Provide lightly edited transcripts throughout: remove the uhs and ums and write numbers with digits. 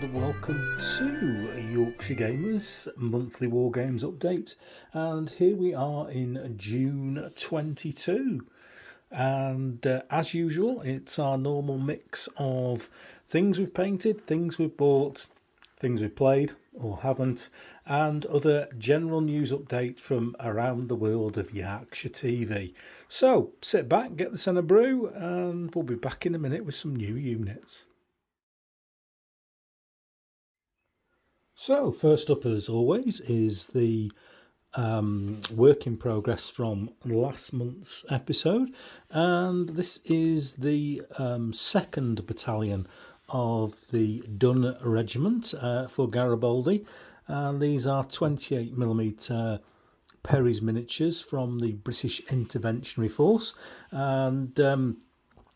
and welcome to Yorkshire Gamer's monthly Wargames update. And here we are in June 22. And as usual, it's our normal mix of things we've painted, things we've bought, things we've played or haven't, and other general news update from around the world of Yarkshire TV. So sit back, get the centre brew, and we'll be back in a minute with some new units. So first up, as always, is the work in progress from last month's episode, and this is the 2nd Battalion of the Dun Regiment for Garibaldi, and these are 28mm Perry's miniatures from the British Interventionary Force. And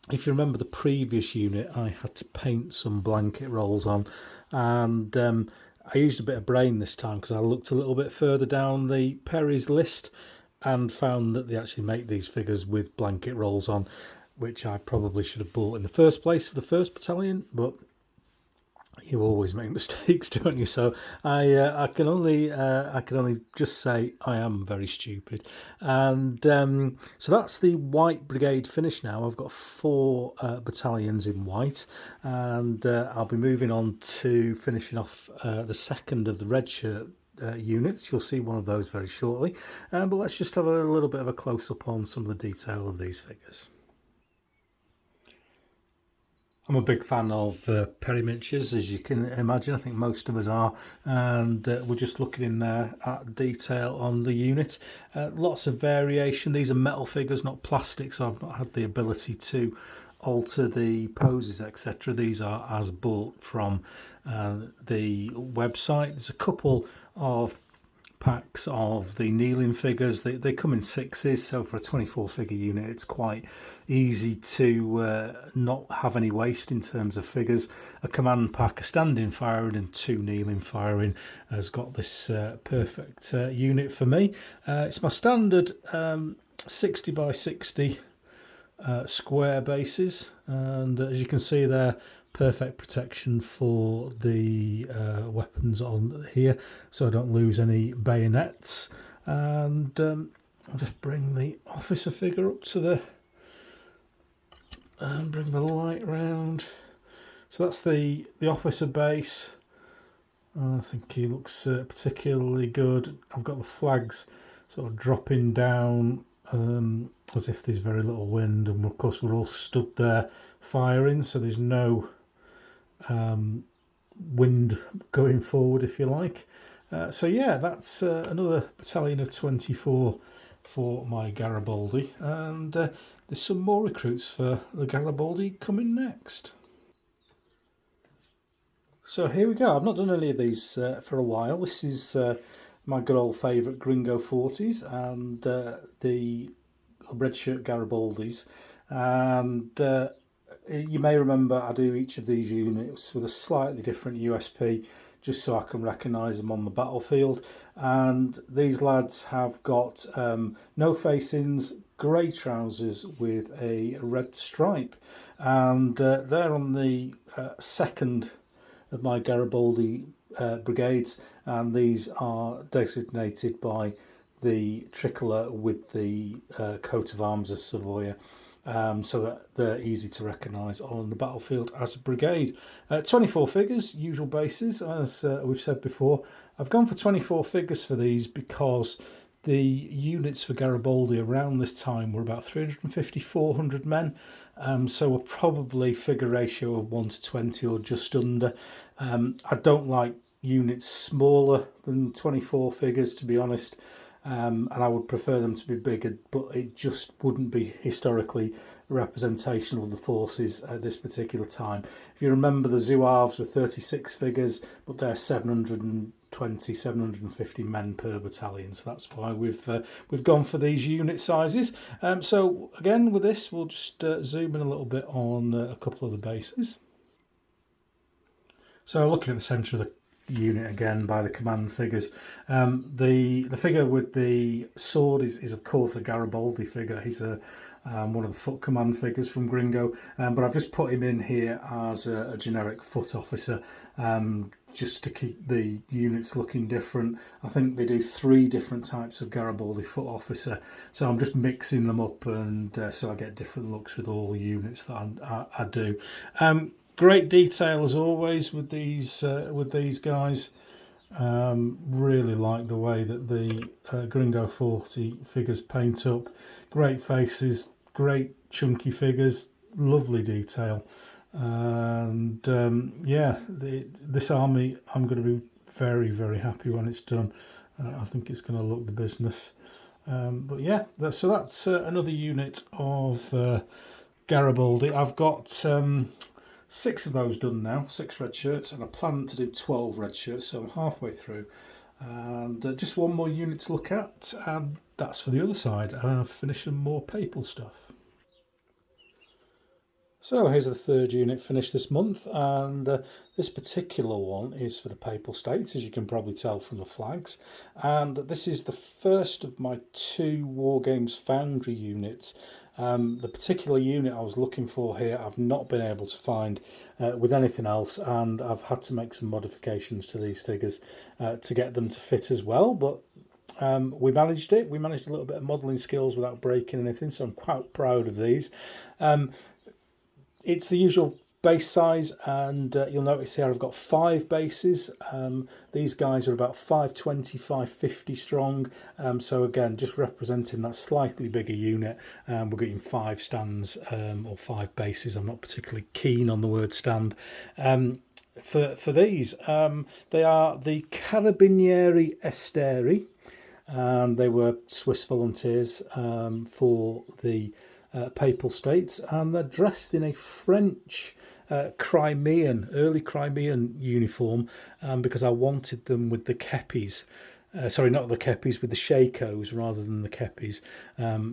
if you remember the previous unit, I had to paint some blanket rolls on, and I used a bit of brain this time because I looked a little bit further down the Perry's list and found that they actually make these figures with blanket rolls on, which I probably should have bought in the first place for the 1st Battalion, but you always make mistakes, don't you? So I can only just say I am very stupid. And so that's the White Brigade finish now. I've got 4 battalions in white, and I'll be moving on to finishing off the 2nd of the red shirt units. You'll see one of those very shortly. But let's just have a little bit of a close-up on some of the detail of these figures. I'm a big fan of Perry miniatures, as you can imagine. I think most of us are, and we're just looking in there at detail on the unit. Lots of variation. These are metal figures, not plastic, so I've not had the ability to alter the poses, etc. These are as bought from the website. There's a couple of packs of the kneeling figures. They come in 6s, so for a 24 figure unit it's quite easy to not have any waste in terms of figures. A command pack, a standing firing and 2 kneeling firing has got this perfect unit for me. It's my standard 60 by 60 square bases, and as you can see there, perfect protection for the weapons on here, so I don't lose any bayonets. And I'll just bring the officer figure up to the and bring the light round. So that's the officer base. I think he looks particularly good. I've got the flags sort of dropping down as if there's very little wind, and of course we're all stood there firing, so there's no wind going forward, if you like. So yeah, that's another battalion of 24 for my Garibaldi, and there's some more recruits for the Garibaldi coming next. So here we go. I've not done any of these for a while. This is my good old favourite Gringo 40s and the red shirt Garibaldis, and you may remember I do each of these units with a slightly different USP just so I can recognise them on the battlefield. And these lads have got no facings, grey trousers with a red stripe, and they're on the 2nd of my Garibaldi brigades, and these are designated by the tricolour with the coat of arms of Savoy, so that they're easy to recognise on the battlefield as a brigade. 24 figures, usual bases, as we've said before. I've gone for 24 figures for these because the units for Garibaldi around this time were about 350, 400 men, so we're probably figure ratio of 1 to 20 or just under. I don't like units smaller than 24 figures, to be honest. And I would prefer them to be bigger, but it just wouldn't be historically representational of the forces at this particular time. If you remember, the Zouaves were 36 figures, but they're 720, 750 men per battalion, so that's why we've gone for these unit sizes. So again, with this, we'll just zoom in a little bit on a couple of the bases. So looking at the centre of the unit again by the command figures. The figure with the sword is of course a Garibaldi figure. He's one of the foot command figures from Gringo, but I've just put him in here as a generic foot officer, just to keep the units looking different. I think they do 3 different types of Garibaldi foot officer, so I'm just mixing them up, and so I get different looks with all the units that I do. Great detail as always with these guys. Really like the way that the Gringo 40 figures paint up. Great faces, great chunky figures, lovely detail. And yeah, this army, I'm going to be very, very happy when it's done. I think it's going to look the business. But yeah, so that's another unit of Garibaldi. I've got 6 of those done now, 6 red shirts, and I plan to do 12 red shirts, so I'm halfway through. And just one more unit to look at, and that's for the other side. I've finished some more Papal stuff. So here's the 3rd unit finished this month, and this particular one is for the Papal States, as you can probably tell from the flags. And this is the first of my 2 Wargames Foundry units. The particular unit I was looking for here, I've not been able to find with anything else, and I've had to make some modifications to these figures to get them to fit as well, but we managed it. We managed a little bit of modelling skills without breaking anything, so I'm quite proud of these. It's the usual base size, and you'll notice here I've got 5 bases. These guys are about 520, 550 strong, so again, just representing that slightly bigger unit. We're getting 5 stands or 5 bases. I'm not particularly keen on the word stand. For these, they are the Carabinieri Esteri, and they were Swiss volunteers for the Papal States, and they're dressed in a French early Crimean uniform, because I wanted them with the kepis. Sorry, not the kepis, with the shakos rather than the kepis.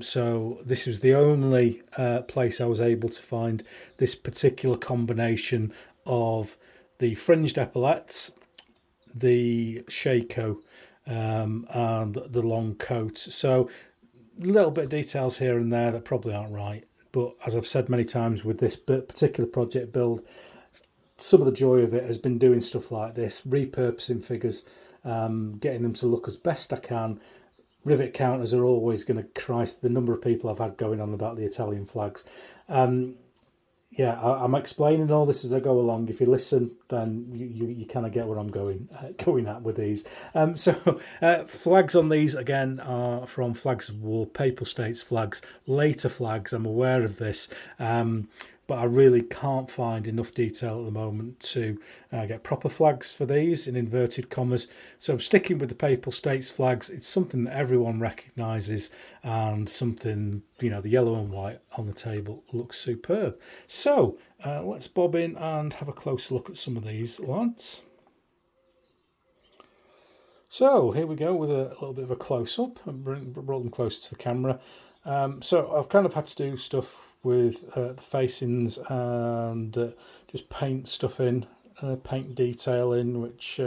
So this was the only place I was able to find this particular combination of the fringed epaulettes, the shako, and the long coat. So a little bit of details here and there that probably aren't right, but as I've said many times with this particular project build, some of the joy of it has been doing stuff like this, repurposing figures, getting them to look as best I can. Rivet counters are always going to Christ the number of people I've had going on about the Italian flags. Yeah, I'm explaining all this as I go along. If you listen, then you kind of get where I'm going at with these. Flags on these, again, are from Flags of War, Papal States flags, later flags. I'm aware of this, but I really can't find enough detail at the moment to get proper flags for these, in inverted commas. So I'm sticking with the Papal States flags. It's something that everyone recognises, and something, the yellow and white on the table looks superb. So let's bob in and have a close look at some of these lads. So here we go with a little bit of a close-up, and brought them closer to the camera. So I've kind of had to do stuff with the facings, and just paint stuff in, paint detail in, which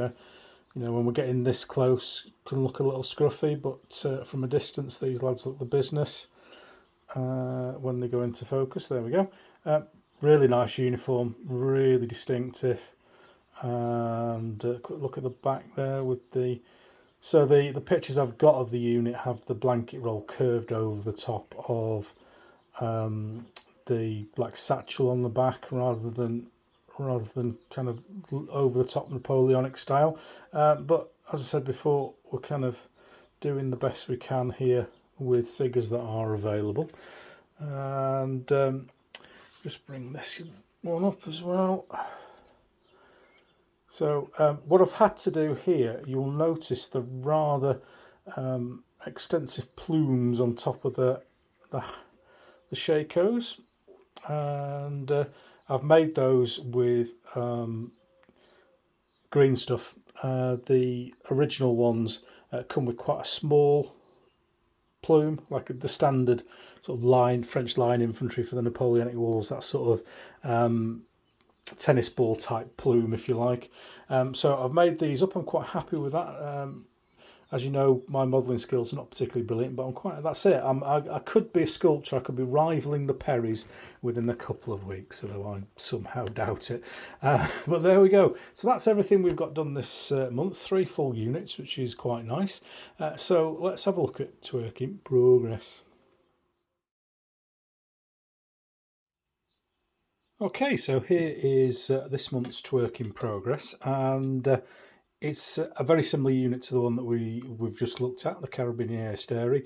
when we're getting this close can look a little scruffy, but from a distance these lads look the business when they go into focus. There we go. Really nice uniform, really distinctive, and quick look at the back there with the pictures I've got of the unit have the blanket roll curved over the top of the black satchel on the back, rather than kind of over the top Napoleonic style. But as I said before, we're kind of doing the best we can here with figures that are available. And just bring this one up as well. So what I've had to do here, you'll notice the rather extensive plumes on top of the shakos, and I've made those with green stuff. The original ones come with quite a small plume, like the standard sort of French line infantry for the Napoleonic Wars, that sort of tennis ball type plume, if you like. So I've made these up. I'm quite happy with that. As you know, my modelling skills are not particularly brilliant, but I'm quite. That's it. I could be a sculptor. I could be rivaling the Perrys within a couple of weeks, although I somehow doubt it. But there we go. So that's everything we've got done this month. 3 full units, which is quite nice. So let's have a look at Twerk in Progress. Okay, so here is this month's Twerk in Progress, and it's a very similar unit to the one that we've just looked at, the Carabinieri.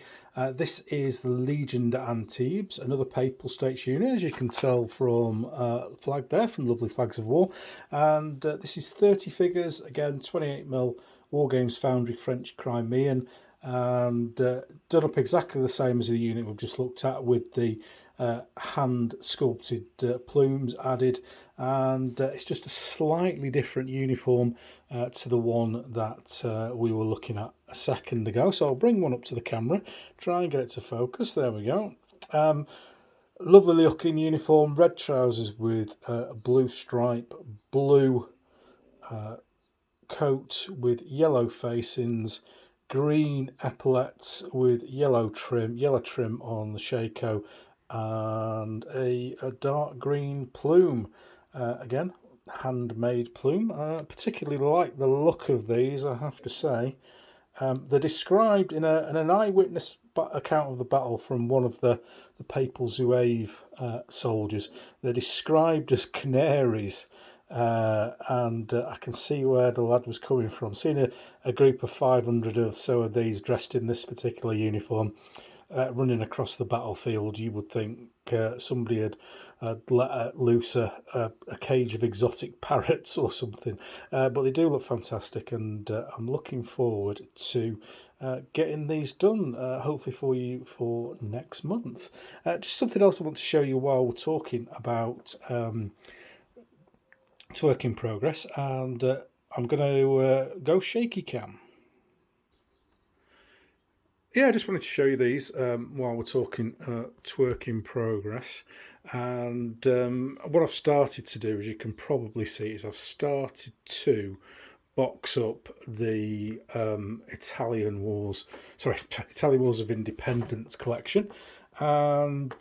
This is the Legion de Antibes, another Papal States unit, as you can tell from flag there, from Lovely Flags of War. And this is 30 figures, again, 28mm, Wargames Foundry French Crimean, and done up exactly the same as the unit we've just looked at, with the hand sculpted plumes added, and it's just a slightly different uniform to the one that we were looking at a second ago. So I'll bring one up to the camera, try and get it to focus. There we go. Lovely looking uniform, red trousers with a blue stripe, blue coat with yellow facings, green epaulets with yellow trim on the shako, and a dark green plume. Again, handmade plume. Particularly like the look of these, I have to say. They're described in an eyewitness account of the battle from one of the Papal Zouave soldiers. They're described as canaries. And I can see where the lad was coming from. Seeing a group of 500 or so of these dressed in this particular uniform running across the battlefield, you would think somebody had let loose a cage of exotic parrots or something. But they do look fantastic, and I'm looking forward to getting these done, hopefully for you for next month. Just something else I want to show you while we're talking about Twerk in Progress, and I'm going to go shaky cam. Yeah, I just wanted to show you these while we're talking Twerk in Progress. And what I've started to do, as you can probably see, is I've started to box up the Italian Wars of Independence collection, and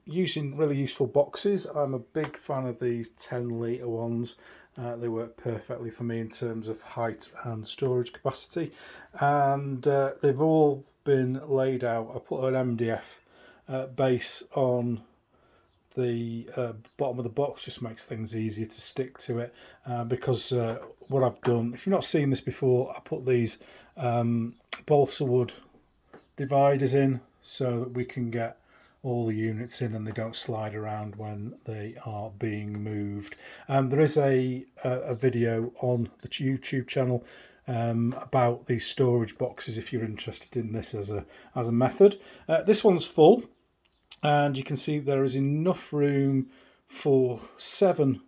using really useful boxes. I'm a big fan of these 10-litre ones. They work perfectly for me in terms of height and storage capacity, and they've all been laid out. I put an MDF base on the bottom of the box, just makes things easier to stick to it, because what I've done, if you've not seen this before, I put these balsa wood dividers in so that we can get all the units in and they don't slide around when they are being moved. There is a video on the YouTube channel about these storage boxes if you're interested in this as a method. This one's full, and you can see there is enough room for 7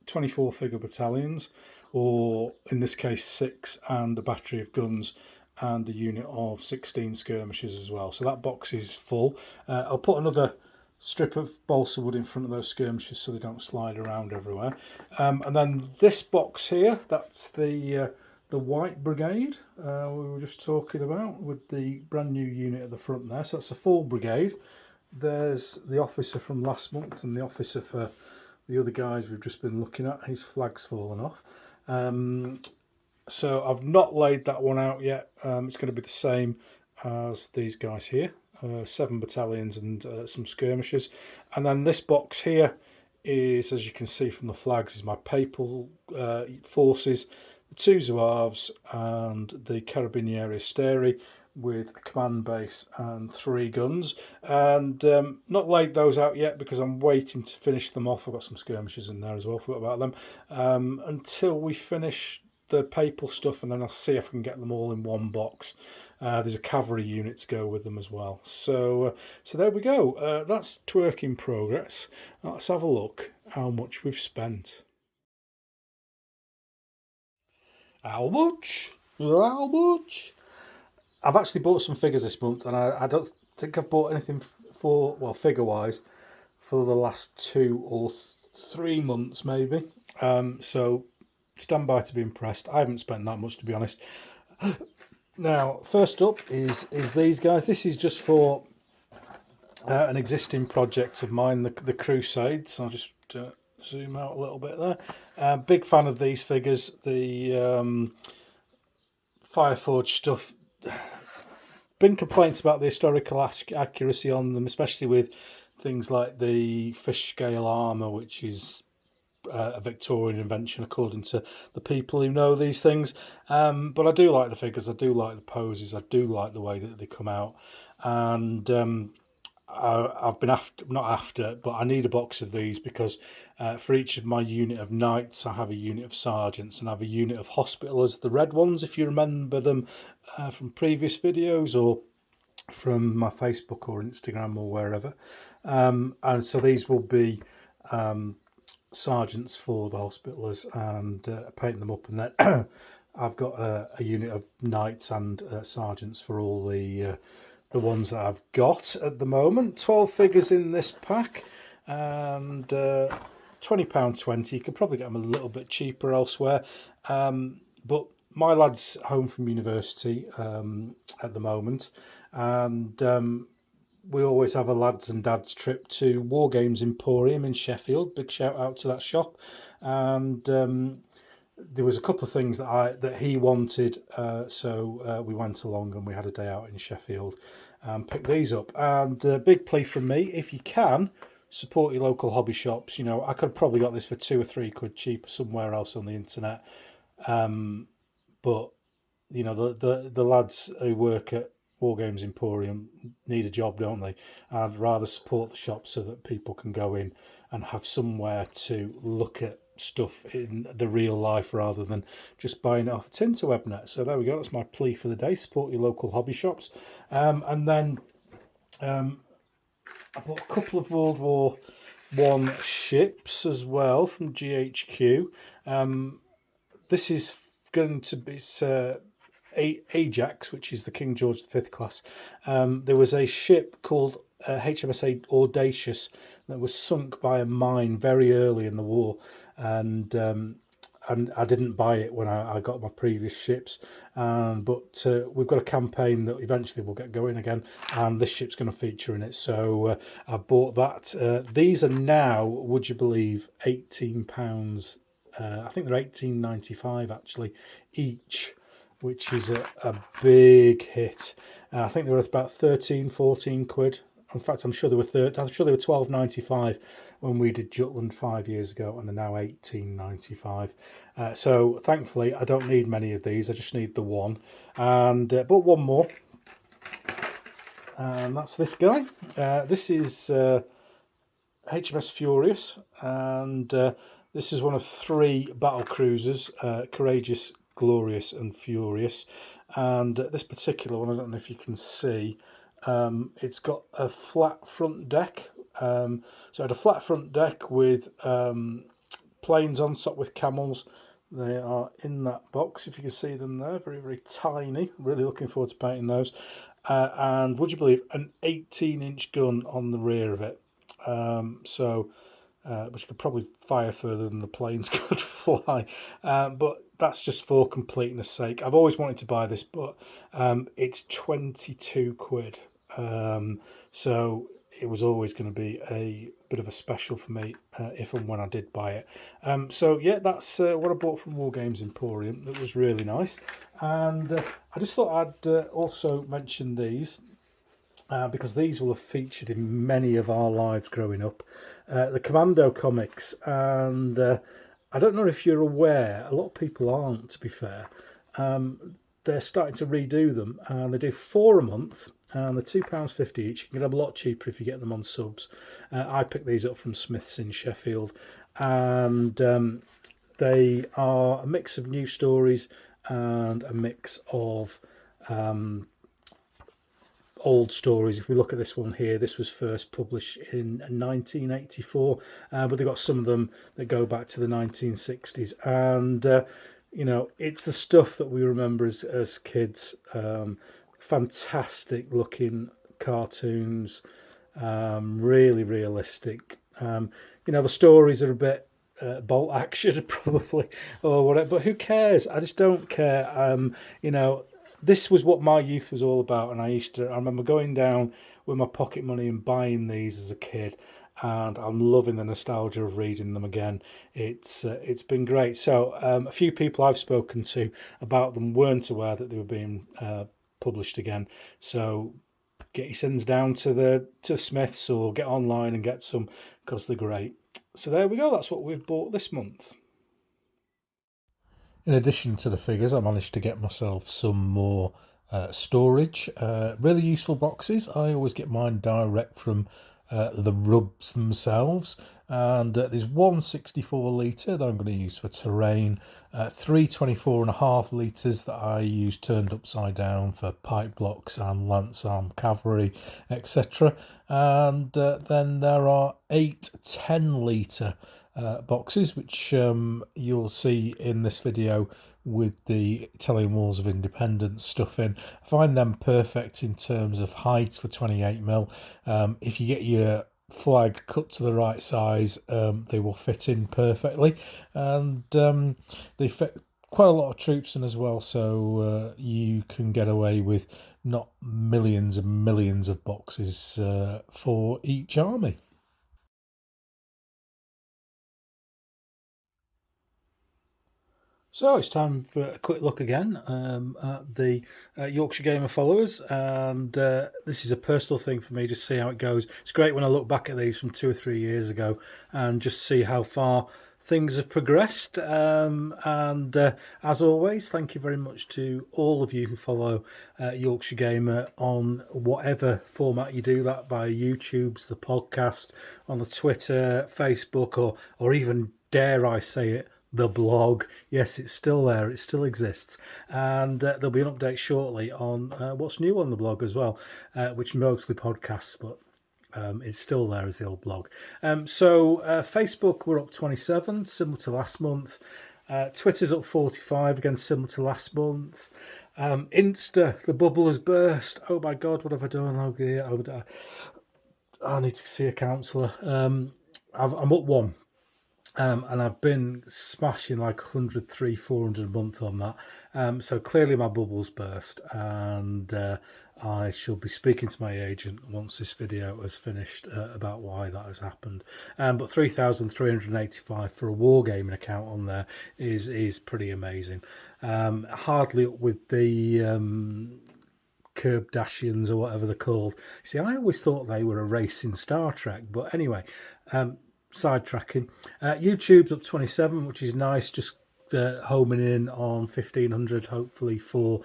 24 figure battalions, or in this case 6, and a battery of guns and a unit of 16 skirmishers as well. So that box is full. I'll put another strip of balsa wood in front of those skirmishers so they don't slide around everywhere. And then this box here, that's the White Brigade we were just talking about, with the brand new unit at the front there. So that's a full brigade. There's the officer from last month and the officer for the other guys we've just been looking at. His flag's fallen off. So I've not laid that one out yet. It's going to be the same as these guys here. 7 battalions and some skirmishers. And then this box here is, as you can see from the flags, is my Papal forces, the 2 Zouaves and the Carabinieri Steri, with a command base and 3 guns. And not laid those out yet because I'm waiting to finish them off. I've got some skirmishers in there as well, forgot about them, until we finish the Papal stuff, and then I'll see if I can get them all in one box. There's a cavalry unit to go with them as well. So there we go. That's Twerk in Progress. Let's have a look how much we've spent. How much? How much? I've actually bought some figures this month, and I don't think I've bought anything for, well, figure-wise, for the last 2 or 3 months maybe. So stand by to be impressed. I haven't spent that much, to be honest. Now, first up is these guys. This is just for an existing project of mine, the Crusades. I'll just zoom out a little bit there. Big fan of these figures. The Fireforge stuff. Been complaints about the historical accuracy on them, especially with things like the fish scale armour, which is a Victorian invention according to the people who know these things. But I do like the figures, I do like the poses, I do like the way that they come out. And I've been but I need a box of these because for each of my unit of knights, I have a unit of sergeants and I have a unit of hospitallers, the red ones, if you remember them from previous videos or from my Facebook or Instagram or wherever. And so these will be sergeants for the hospitallers, and paint them up, and then I've got a unit of knights and sergeants for all the ones that I've got at the moment. 12 figures in this pack, and £20.20. You could probably get them a little bit cheaper elsewhere, but my lad's home from university at the moment, and we always have a lads and dads trip to Wargames Emporium in Sheffield. Big shout out to that shop. And there was a couple of things that he wanted, so we went along and we had a day out in Sheffield and picked these up. And big plea from me, if you can, support your local hobby shops. You know, I could have probably got this for £2 or £3 cheaper somewhere else on the internet, but you know the lads who work at Wargames Emporium need a job, don't they? I'd rather support the shop so that people can go in and have somewhere to look at stuff in the real life rather than just buying it off the interwebnet. So there we go. That's my plea for the day. Support your local hobby shops. And then I bought a couple of World War One ships as well from GHQ. This is going to be Ajax, which is the King George V class. There was a ship called HMS Audacious that was sunk by a mine very early in the war, and I didn't buy it when I got my previous ships, but we've got a campaign that eventually will get going again, and this ship's going to feature in it, so I bought that. These are now, would you believe, £18. I think they're £18.95 actually each, which is a big hit. I think they were about 13, 14 quid. In fact, I'm sure they were £12.95 when we did Jutland 5 years ago, and they're now £18.95. So thankfully, I don't need many of these. I just need the one, and but one more, and that's this guy. This is HMS Furious, and this is one of 3 battle cruisers: Courageous, Glorious and Furious. And this particular one, I don't know if you can see, it's got a flat front deck. So I had a flat front deck with planes on top with camels. They are in that box, if you can see them there, very, very tiny. Really looking forward to painting those. And would you believe, an 18-inch gun on the rear of it. Which could probably fire further than the planes could fly. But that's just for completeness sake. I've always wanted to buy this, but it's 22 quid. So it was always going to be a bit of a special for me if and when I did buy it. So yeah, that's what I bought from Wargames Emporium. That was really nice. And I just thought I'd also mention these. Because these will have featured in many of our lives growing up. The Commando comics, and I don't know if you're aware, a lot of people aren't, to be fair. They're starting to redo them, and they do 4 a month, and they're £2.50 each. You can get them a lot cheaper if you get them on subs. I picked these up from Smith's in Sheffield, and they are a mix of new stories and a mix of old stories. If we look at this one here, this was first published in 1984, but they've got some of them that go back to the 1960s, and you know, it's the stuff that we remember as kids. Fantastic looking cartoons, really realistic, The stories are a bit bolt action probably or whatever, but who cares? I just don't care. This was what my youth was all about, and I remember going down with my pocket money and buying these as a kid, and I'm loving the nostalgia of reading them again. It's been great. So a few people I've spoken to about them weren't aware that they were being published again. So get your sins down to Smiths or get online and get some because they're great. So there we go. That's what we've bought this month. In addition to the figures, I managed to get myself some more storage. Really useful boxes. I always get mine direct from the rubs themselves. And there's one 64 litre that I'm going to use for terrain, 3 24.5 litres that I use turned upside down for pipe blocks and lance arm cavalry, etc. And then there are 8 10 litre boxes, which you'll see in this video with the Italian Wars of Independence stuff in. I find them perfect in terms of height for 28mm. If you get your flag cut to the right size, they will fit in perfectly, and they fit quite a lot of troops in as well, so you can get away with not millions and millions of boxes for each army. So it's time for a quick look again at the Yorkshire Gamer followers, and this is a personal thing for me, just see how it goes. It's great when I look back at these from 2 or 3 years ago and just see how far things have progressed. And as always, thank you very much to all of you who follow Yorkshire Gamer on whatever format you do that, by YouTube's, the podcast, on the Twitter, Facebook, or even, dare I say it, the blog. Yes, it's still there, it still exists, and there'll be an update shortly on what's new on the blog as well, which mostly podcasts, but it's still there as the old blog. So Facebook, we're up 27, similar to last month. Twitter's up 45, again similar to last month. Insta, the bubble has burst. Oh my god, what have I done? Oh dear, I need to see a counsellor. I'm up 1. And I've been smashing like 103, 400 a month on that. So clearly my bubble's burst, and I shall be speaking to my agent once this video has finished about why that has happened. But 3,385 for a Wargaming account on there is pretty amazing. Hardly up with the Kardashians or whatever they're called. See, I always thought they were a race in Star Trek, but anyway, sidetracking. YouTube's up 27, which is nice, just homing in on 1,500 hopefully for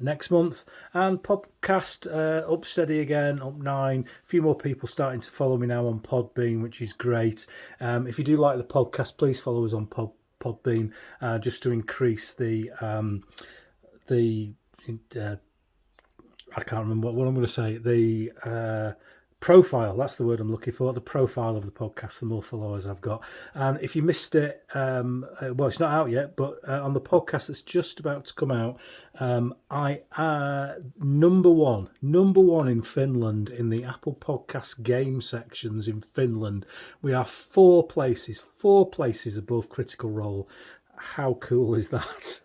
next month. And podcast up steady again, up 9. A few more people starting to follow me now on Podbean, which is great. If you do like the podcast, please follow us on Podbean, just to increase the I can't remember what I'm going to say, the profile, that's the word I'm looking for, the profile of the podcast, the more followers I've got. And if you missed it, well, it's not out yet, but on the podcast that's just about to come out, I number one in Finland in the Apple Podcast game sections in Finland. We are 4 places above Critical Role. How cool is that?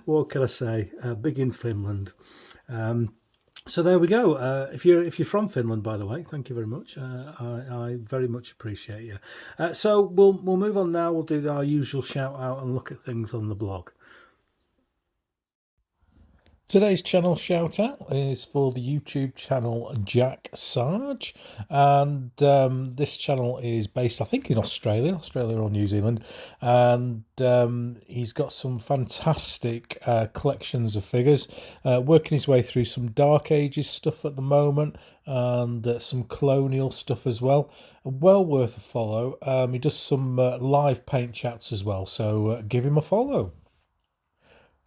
What can I say? Big in Finland. So there we go. If you're from Finland, by the way, thank you very much. I very much appreciate you. So we'll move on now. We'll do our usual shout out and look at things on the blog. Today's channel shout out is for the YouTube channel Jack Sarge, and this channel is based, I think, in Australia or New Zealand, and he's got some fantastic collections of figures, working his way through some Dark Ages stuff at the moment, and some colonial stuff as well. Well worth a follow. He does some live paint chats as well, so give him a follow.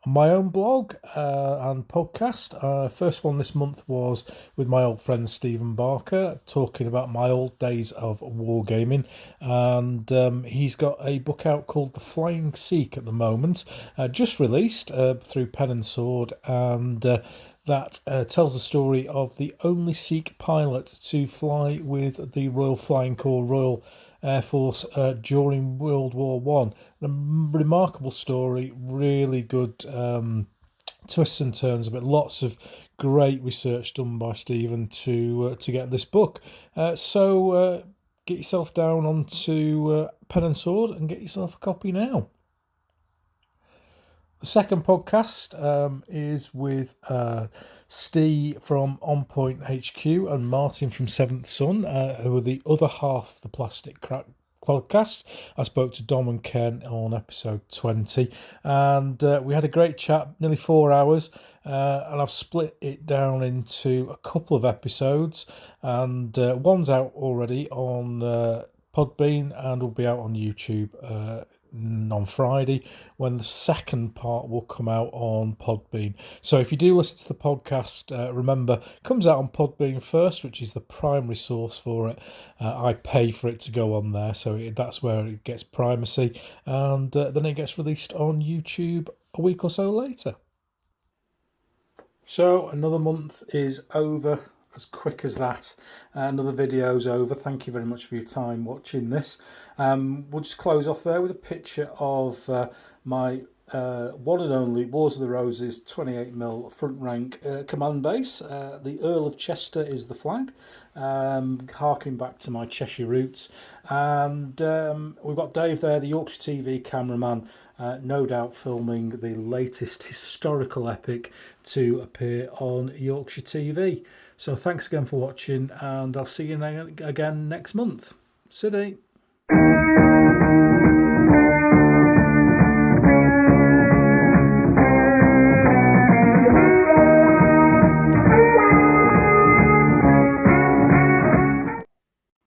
My own blog and podcast. First one this month was with my old friend Stephen Barker, talking about my old days of wargaming, and he's got a book out called The Flying Sikh at the moment, just released through Pen and Sword, and that tells the story of the only Sikh pilot to fly with the Royal Flying Corps Royal Air Force during World War One. A remarkable story, really good twists and turns of it. Lots of great research done by Stephen to get this book. So get yourself down onto Pen and Sword and get yourself a copy now. The second podcast is with Steve from On Point HQ and Martin from Seventh Son, who are the other half of the Plastic Crack podcast. I spoke to Dom and Ken on episode 20, and we had a great chat, nearly 4 hours, and I've split it down into a couple of episodes, and one's out already on Podbean and will be out on YouTube on Friday, when the second part will come out on Podbean. So if you do listen to the podcast, remember, it comes out on Podbean first, which is the primary source for it. I pay for it to go on there, so that's where it gets primacy, and then it gets released on YouTube a week or so later. So another month is over as quick as that. Another video's over. Thank you very much for your time watching this. We'll just close off there with a picture of my one and only Wars of the Roses 28mm front rank command base. The Earl of Chester is the flag, harking back to my Cheshire roots. And we've got Dave there, the Yorkshire TV cameraman, no doubt filming the latest historical epic to appear on Yorkshire TV. So thanks again for watching, and I'll see you again next month. Siddy.